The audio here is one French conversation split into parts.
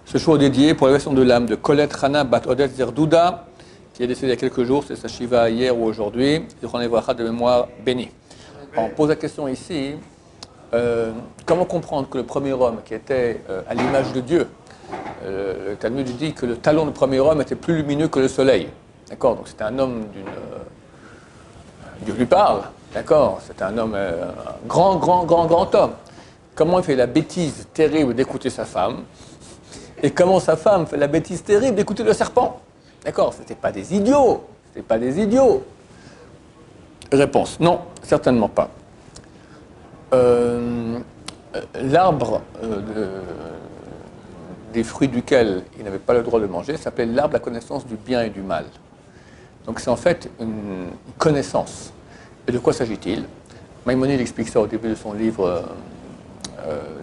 Ce show est dédié pour l'élévation de l'âme de Colette Rana Bat Odette Zerdouda, qui est décédée il y a quelques jours, c'est sa shiva hier ou aujourd'hui, de mémoire bénie. On pose la question ici, comment comprendre que le premier homme qui était à l'image de Dieu, le Talmud dit que le talon du premier homme était plus lumineux que le soleil. D'accord, donc c'était un homme d'une... Dieu lui parle, d'accord, c'est un homme, un grand homme. Comment il fait la bêtise terrible d'écouter sa femme, et comment sa femme fait la bêtise terrible d'écouter le serpent. D'accord, c'était pas des idiots, c'était pas des idiots. Réponse, non, certainement pas. L'arbre des fruits duquel il n'avait pas le droit de manger s'appelait l'arbre de la connaissance du bien et du mal. Donc c'est en fait une connaissance. Et de quoi s'agit-il? Maïmonide explique ça au début de son livre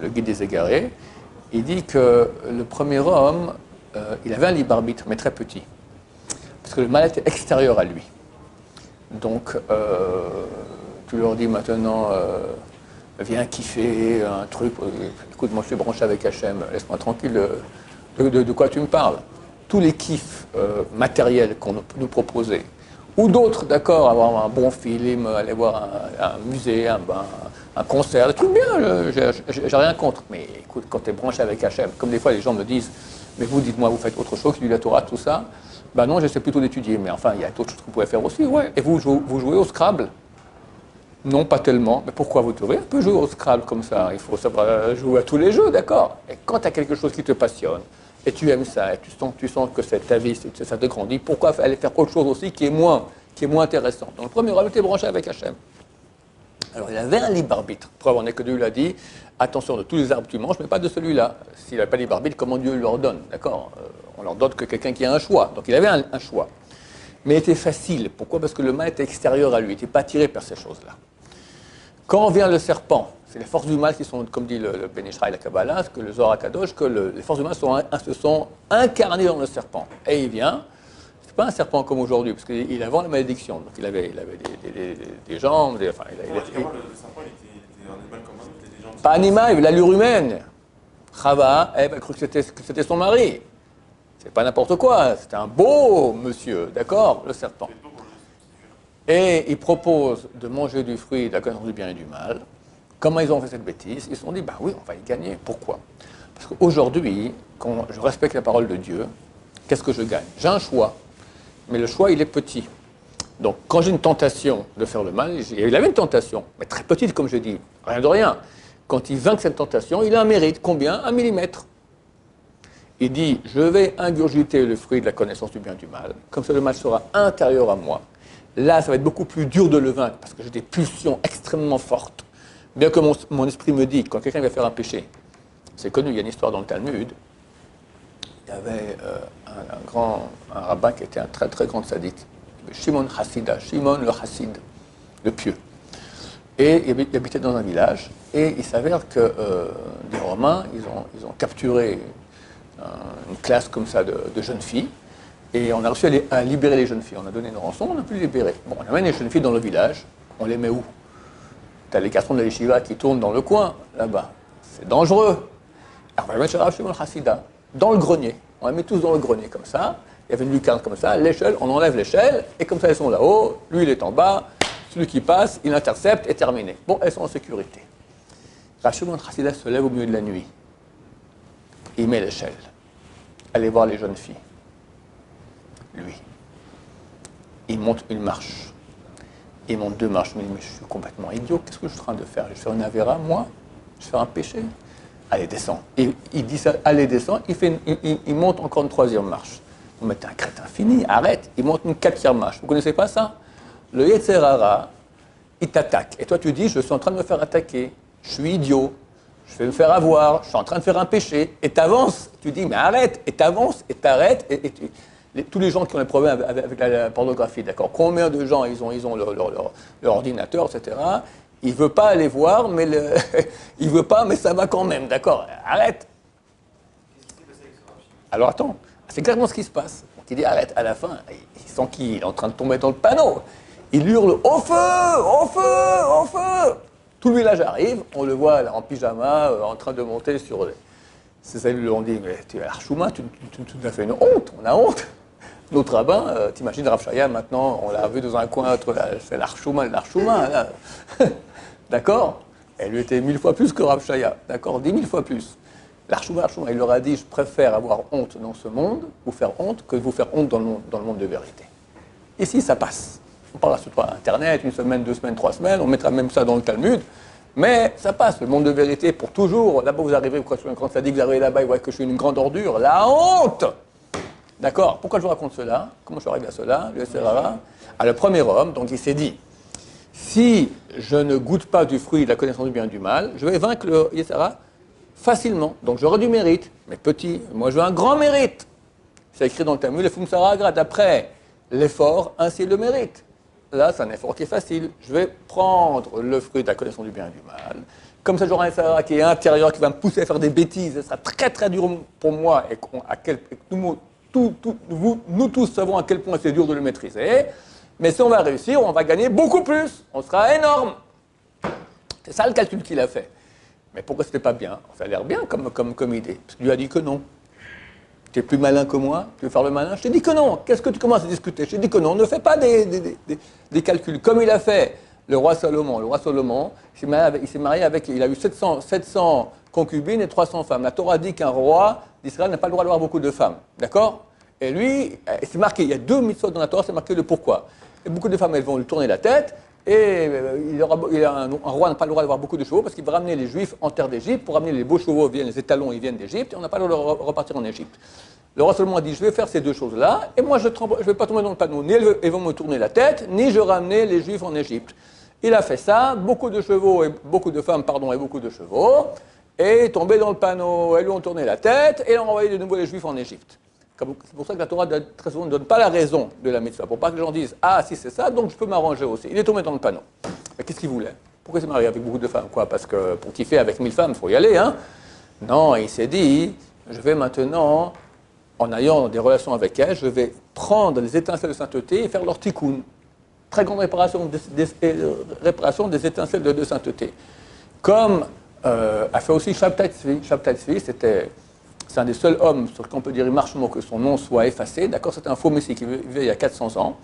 Le Guide des Égarés. Il dit que le premier homme, il avait un libre arbitre, mais très petit. Parce que le mal était extérieur à lui. Donc, tu leur dis maintenant, viens kiffer un truc, écoute, moi je suis branché avec Hachem, laisse-moi tranquille, de quoi tu me parles? Tous les kiffs matériels qu'on peut nous proposer, ou d'autres, d'accord, avoir un bon film, aller voir un musée, un concert, des trucs bien, j'ai rien contre. Mais écoute, quand tu es branché avec Hachem, comme des fois les gens me disent, mais vous, dites-moi, vous faites autre chose que du la Torah, tout ça? Ben non, j'essaie plutôt d'étudier, mais enfin, il y a d'autres choses que vous pouvez faire aussi, ouais. Et vous jouez au Scrabble? Non, pas tellement. Mais pourquoi vous devez un peu jouer au Scrabble comme ça? Il faut savoir jouer à tous les jeux, d'accord? Et quand tu as quelque chose qui te passionne, et tu aimes ça, et tu sens que c'est ta vie, ça te grandit, pourquoi aller faire autre chose aussi qui est moins intéressant? Donc le premier homme était branché avec Hachem. Alors il avait un libre arbitre. Preuve en est que Dieu lui a dit, attention, de tous les arbres que tu manges, mais pas de celui-là. S'il n'avait pas de libre arbitre, comment Dieu lui ordonne? D'accord? On leur donne que quelqu'un qui a un choix. Donc il avait un choix. Mais il était facile. Pourquoi? Parce que le mal était extérieur à lui, il n'était pas attiré par ces choses-là. Quand vient le serpent, c'est les forces du mal qui sont, comme dit le Ben Ishraï, la Kabbalah, que le Zohar Kadosh, que les forces du mal se sont incarnées dans le serpent. Et il vient, c'est pas un serpent comme aujourd'hui, parce qu'il avait la malédiction. Donc il avait des jambes, le serpent, il était un animal comme un autre, il était des jambes. Pas animal, il avait l'allure humaine. Chava, elle a cru que c'était son mari. C'est pas n'importe quoi, c'était un beau monsieur, d'accord, le serpent. Et il propose de manger du fruit de la connaissance du bien et du mal. Comment ils ont fait cette bêtise? Ils se sont dit, bah oui, on va y gagner. Pourquoi? Parce qu'aujourd'hui, quand je respecte la parole de Dieu, qu'est-ce que je gagne? J'ai un choix, mais le choix, il est petit. Donc, quand j'ai une tentation de faire le mal, il avait une tentation, mais très petite, comme je dis, rien de rien. Quand il vainc cette tentation, il a un mérite. Combien? 1 millimètre. Il dit, je vais ingurgiter le fruit de la connaissance du bien et du mal, comme ça le mal sera intérieur à moi. Là, ça va être beaucoup plus dur de le vaincre, parce que j'ai des pulsions extrêmement fortes. Bien que mon esprit me dit, quand quelqu'un va faire un péché, c'est connu, il y a une histoire dans le Talmud, il y avait un rabbin qui était un très très grand sadique, Shimon Hassida, Shimon le Hassid, le pieux. Et il habitait dans un village, et il s'avère que des Romains, ils ont capturé une classe comme ça de jeunes filles, et on a réussi à libérer les jeunes filles. On a donné une rançon, on a pu les libérer. Bon, on amène les jeunes filles dans le village, on les met où? T'as les garçons de la yeshiva qui tournent dans le coin, là-bas. C'est dangereux. Alors on va mettre chez Rav Shimon Hassida, dans le grenier. On les met tous dans le grenier, comme ça. Il y avait une lucarne comme ça, l'échelle, on enlève l'échelle, et comme ça, elles sont là-haut, lui, il est en bas, celui qui passe, il intercepte, et terminé. Bon, elles sont en sécurité. Rav Shimon Hassida se lève au milieu de la nuit. Il met l'échelle. Allez voir les jeunes filles. Lui. Il monte une marche. Il monte 2 marches. Je me dis, mais je suis complètement idiot. Qu'est-ce que je suis en train de faire? Je vais faire une avéra, moi? Je vais faire un péché? Allez, descends. Il dit ça, allez, descends. Il monte encore une 3e marche. Mais t'es un crétin fini, arrête. Il monte une 4e marche. Vous ne connaissez pas ça? Le Yetzer Hara, il t'attaque. Et toi, tu dis, je suis en train de me faire attaquer. Je suis idiot. Je vais me faire avoir. Je suis en train de faire un péché. Et t'avances. Tu dis, mais arrête. Et t'avances. Et t'arrêtes. Tous les gens qui ont des problèmes avec la pornographie, d'accord? Combien de gens ils ont leur ordinateur, etc. Il ne veut pas aller voir, mais il veut pas, mais ça va quand même, d'accord? Arrête. Alors attends, c'est exactement ce qui se passe. Donc, il dit arrête. À la fin, il sent qu'il est en train de tomber dans le panneau. Il hurle au feu, au feu, au feu. Tout le village arrive, on le voit là, en pyjama, en train de monter Ses élus lui ont dit, mais tu es Archouma, tu nous as fait une honte, on a honte. Notre rabbin, t'imagines Rav Shaya, maintenant, on l'a vu dans un coin, c'est l'Archouma, là. D'accord? Elle lui était 1000 fois plus que Rav Shaya, d'accord? 10 000 fois plus. L'Archouma, il leur a dit, je préfère avoir honte dans ce monde, vous faire honte, que vous faire honte dans le monde de vérité. Ici, ça passe. On parlera sur Internet, 1 semaine, 2 semaines, 3 semaines, on mettra même ça dans le Talmud, mais ça passe, le monde de vérité pour toujours. Là-bas, vous arrivez, quand je suis un grand sadique, vous arrivez là-bas, vous voyez que je suis une grande ordure, la honte! D'accord? Pourquoi je vous raconte cela? Comment je suis arrivé à cela? Le premier homme, donc il s'est dit, si je ne goûte pas du fruit de la connaissance du bien et du mal, je vais vaincre le Yetzirah facilement. Donc j'aurai du mérite. Mais petit, moi je veux un grand mérite. C'est écrit dans le Talmud, le Fumsara grade. Après l'effort, ainsi le mérite. Là, c'est un effort qui est facile. Je vais prendre le fruit de la connaissance du bien et du mal. Comme ça, j'aurai un Yetzirah qui est intérieur, qui va me pousser à faire des bêtises. Ce sera très très dur pour moi. Et nous tous savons à quel point c'est dur de le maîtriser. Mais si on va réussir, on va gagner beaucoup plus. On sera énorme. C'est ça le calcul qu'il a fait. Mais pourquoi c'était pas bien? Ça a l'air bien comme idée. Parce qu'il lui a dit que non. Tu es plus malin que moi, tu veux faire le malin? Je t'ai dit que non. Qu'est-ce que tu commences à discuter? Je t'ai dit que non. Ne fais pas des calculs. Comme il a fait le roi Salomon. Le roi Salomon, il s'est marié avec, il a eu 700 concubines et 300 femmes. La Torah dit qu'un roi d'Israël n'a pas le droit d'avoir beaucoup de femmes. D'accord? Et lui, c'est marqué, il y a 2 mitzvot dans la Torah, c'est marqué le pourquoi. Et beaucoup de femmes, elles vont lui tourner la tête. Et un roi n'a pas le droit d'avoir beaucoup de chevaux parce qu'il va ramener les Juifs en terre d'Égypte. Pour ramener les beaux chevaux, les étalons, ils viennent d'Égypte. Et on n'a pas le droit de repartir en Égypte. Le roi Salomon a dit, je vais faire ces 2 choses-là. Et moi, je ne vais pas tomber dans le panneau. Ni ils vont me tourner la tête, ni je ramener les Juifs en Égypte. Il a fait ça. Beaucoup de chevaux, et beaucoup de femmes, et beaucoup de chevaux. Et tombé dans le panneau. Elles lui ont tourné la tête. Et ont envoyé de nouveau les Juifs en Égypte. C'est pour ça que la Torah, très souvent, ne donne pas la raison de la mitzvah. Pour pas que les gens disent, ah, si c'est ça, donc je peux m'arranger aussi. Il est tombé dans le panneau. Mais qu'est-ce qu'il voulait? Pourquoi il s'est marié avec beaucoup de femmes? Quoi? Parce que pour kiffer avec 1000 femmes, il faut y aller, hein? Non, il s'est dit, je vais maintenant, en ayant des relations avec elles, je vais prendre les étincelles de sainteté et faire leur tikkun. Très grande réparation des étincelles de sainteté. Comme a fait aussi Shabtai Tzvi. Shabtai Tzvi, c'est un des seuls hommes sur qui on peut dire marchement que son nom soit effacé. D'accord? C'était un faux messie qui vivait il y a 400 ans.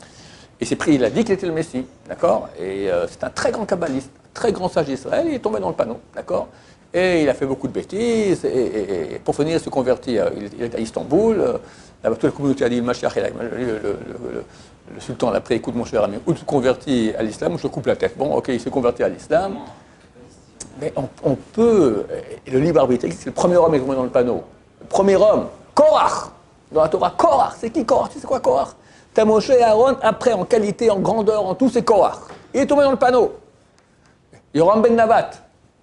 Et il a dit qu'il était le messie. D'accord? Et c'est un très grand kabbaliste, très grand sage d'Israël. Il est tombé dans le panneau. D'accord? Et il a fait beaucoup de bêtises. Et pour finir, il se convertit. Il est à Istanbul. Là-bas, toute la communauté a dit, le Mashiach, le sultan l'a pris, écoute mon cher ami, ou tu te convertis à l'islam, ou je te coupe la tête. Bon, ok, il s'est converti à l'islam. Mais on peut. Et le libre arbitre, c'est le premier homme qui est tombé dans le panneau. Le premier homme, Korach, dans la Torah, Korach, c'est qui Korach? Tu sais quoi Korach? T'as Moshe et Aaron, après en qualité, en grandeur, en tout, c'est Korach. Il est tombé dans le panneau. Yoram ben Nabat.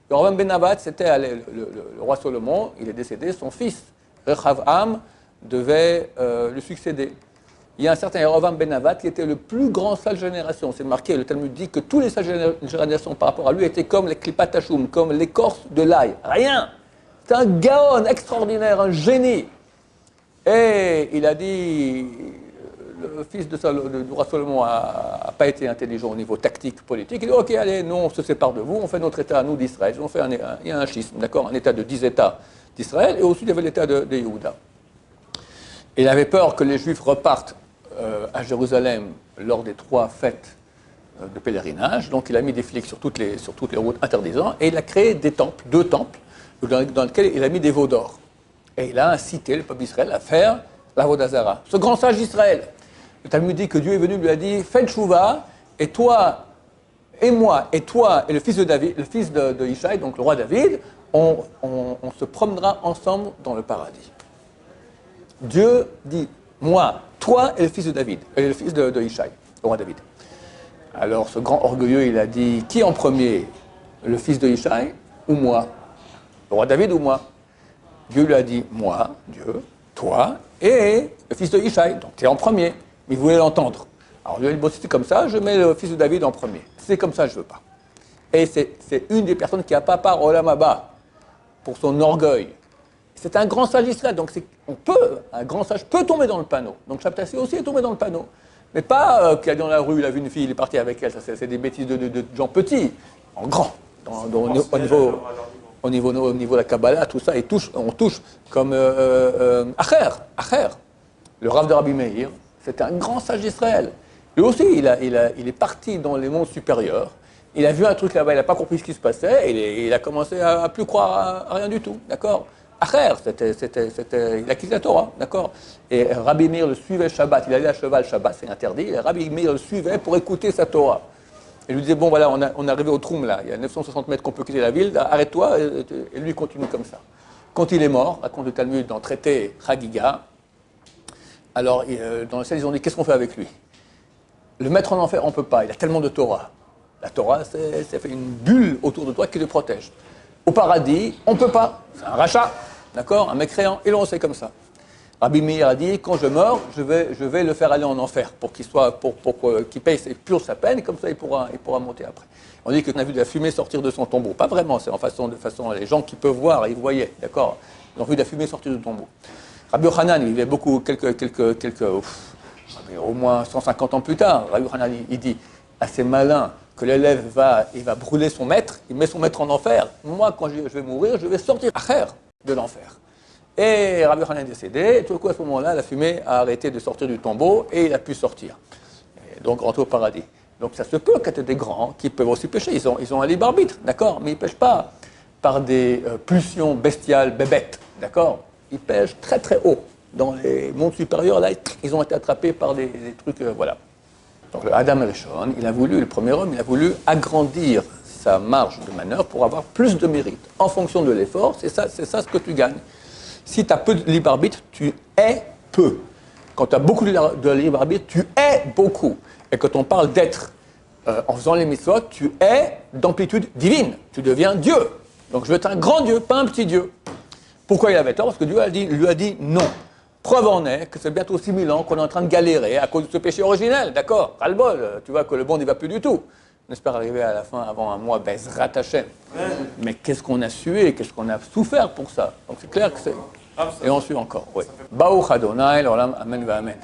Yoram ben Nabat, c'était le roi Salomon, il est décédé, son fils, Rechavam, devait le succéder. Il y a un certain Yoram ben Nabat qui était le plus grand sage génération. C'est marqué, le Talmud dit que tous les sages générations par rapport à lui étaient comme les klipat hashum, comme l'écorce de l'ail. Rien. C'est un gaon extraordinaire, un génie. Et il a dit, le fils du roi Salomon n'a pas été intelligent au niveau tactique, politique. Il dit, ok, allez, nous, on se sépare de vous, on fait notre État à nous d'Israël. Il y a un schisme, d'accord, un État de 10 États d'Israël, et aussi il y avait l'État de Yehuda. Il avait peur que les Juifs repartent à Jérusalem lors des 3 fêtes de pèlerinage. Donc il a mis des flics sur toutes les routes interdisant, et il a créé des temples, 2 temples, dans lesquels il a mis des veaux d'or. Et il a incité le peuple d'Israël à faire la Vodazara. Ce grand sage d'Israël. Le Talmud dit que Dieu est venu, lui a dit, fais le Tchouva, et toi, et moi, et toi, et le fils de David, le fils de Ishaï, donc le roi David, on se promènera ensemble dans le paradis. Dieu dit, moi, toi et le fils de David, et le fils de Ishaï, le roi David. Alors ce grand orgueilleux, il a dit, qui en premier? Le fils de Ishaï ou moi? Le roi David ou moi? Dieu lui a dit, moi, Dieu, toi, et le fils de Ishaï, donc tu es en premier. Mais il voulait l'entendre. Alors lui a dit, bon, si c'est comme ça, je mets le fils de David en premier. Si c'est comme ça, je ne veux pas. Et c'est une des personnes qui n'a pas part au Olam Haba pour son orgueil. C'est un grand sage d'Israël, donc un grand sage peut tomber dans le panneau. Donc Shabtai aussi est tombé dans le panneau. Mais pas qu'il est dans la rue, il a vu une fille, il est parti avec elle, ça c'est des bêtises de gens petits, en grand, au au niveau de la Kabbalah, tout ça, on touche comme Acher, le Rav de Rabbi Meir, c'était un grand sage d'Israël. Lui aussi, il est parti dans les mondes supérieurs, il a vu un truc là-bas, il n'a pas compris ce qui se passait, et il a commencé à plus croire à rien du tout, d'accord? Acher, il a quitté la Torah, d'accord? Et Rabbi Meir le suivait Shabbat, il allait à cheval Shabbat, c'est interdit, et Rabbi Meir le suivait pour écouter sa Torah. Et lui disait, bon voilà, on est arrivé au Troum là, il y a 960 mètres qu'on peut quitter la ville, arrête-toi, et lui continue comme ça. Quand il est mort, raconte le Talmud dans le traité Chagiga, alors dans le ciel ils ont dit, qu'est-ce qu'on fait avec lui? Le mettre en enfer, on ne peut pas, il a tellement de Torah. La Torah, c'est fait une bulle autour de toi qui te protège. Au paradis, on ne peut pas, c'est un rachat, d'accord? Un mécréant, et l'on sait comme ça. Rabbi Meir a dit, quand je meurs, je vais le faire aller en enfer pour qu'il qu'il paye pure sa peine, et comme ça il pourra monter après. On dit qu'on a vu de la fumée sortir de son tombeau. Pas vraiment, c'est de façon, les gens qui peuvent voir, ils voyaient, d'accord? Ils ont vu de la fumée sortir du tombeau. Rabbi Yochanan, il vivait au moins 150 ans plus tard. Rabbi Yochanan, il dit, assez malin, que l'élève il va brûler son maître, il met son maître en enfer. Moi, quand je vais mourir, je vais sortir de l'enfer. Et Rabbi Yochanan est décédé, et tout à coup, à ce moment-là, la fumée a arrêté de sortir du tombeau et il a pu sortir. Et donc, rentrer au paradis. Donc, ça se peut qu'il y ait des grands qui peuvent aussi pécher. Ils ont un libre arbitre, d'accord? Mais ils ne pêchent pas par des pulsions bestiales, bébêtes, d'accord? Ils pêchent très très haut. Dans les mondes supérieurs, là, ils ont été attrapés par des trucs, voilà. Donc, Adam Rishon, le premier homme, il a voulu agrandir sa marge de manœuvre pour avoir plus de mérite. En fonction de l'effort, c'est ça ce que tu gagnes. Si tu as peu de libre arbitre, tu es peu. Quand tu as beaucoup de libre arbitre, tu es beaucoup. Et quand on parle d'être en faisant les mitzvot, tu es d'amplitude divine. Tu deviens Dieu. Donc je veux être un grand Dieu, pas un petit Dieu. Pourquoi il avait tort? Parce que Dieu lui a dit non. Preuve en est que c'est bientôt 6000 ans qu'on est en train de galérer à cause de ce péché originel, d'accord? Ras-le-bol, tu vois que le bon n'y va plus du tout. On espère arriver à la fin avant un mois, Bezrat Hashem. Mais qu'est-ce qu'on a sué, qu'est-ce qu'on a souffert pour ça? Donc c'est clair que c'est... Et on suit encore, oui. Baruch Adonai, l'olam, amen va amen.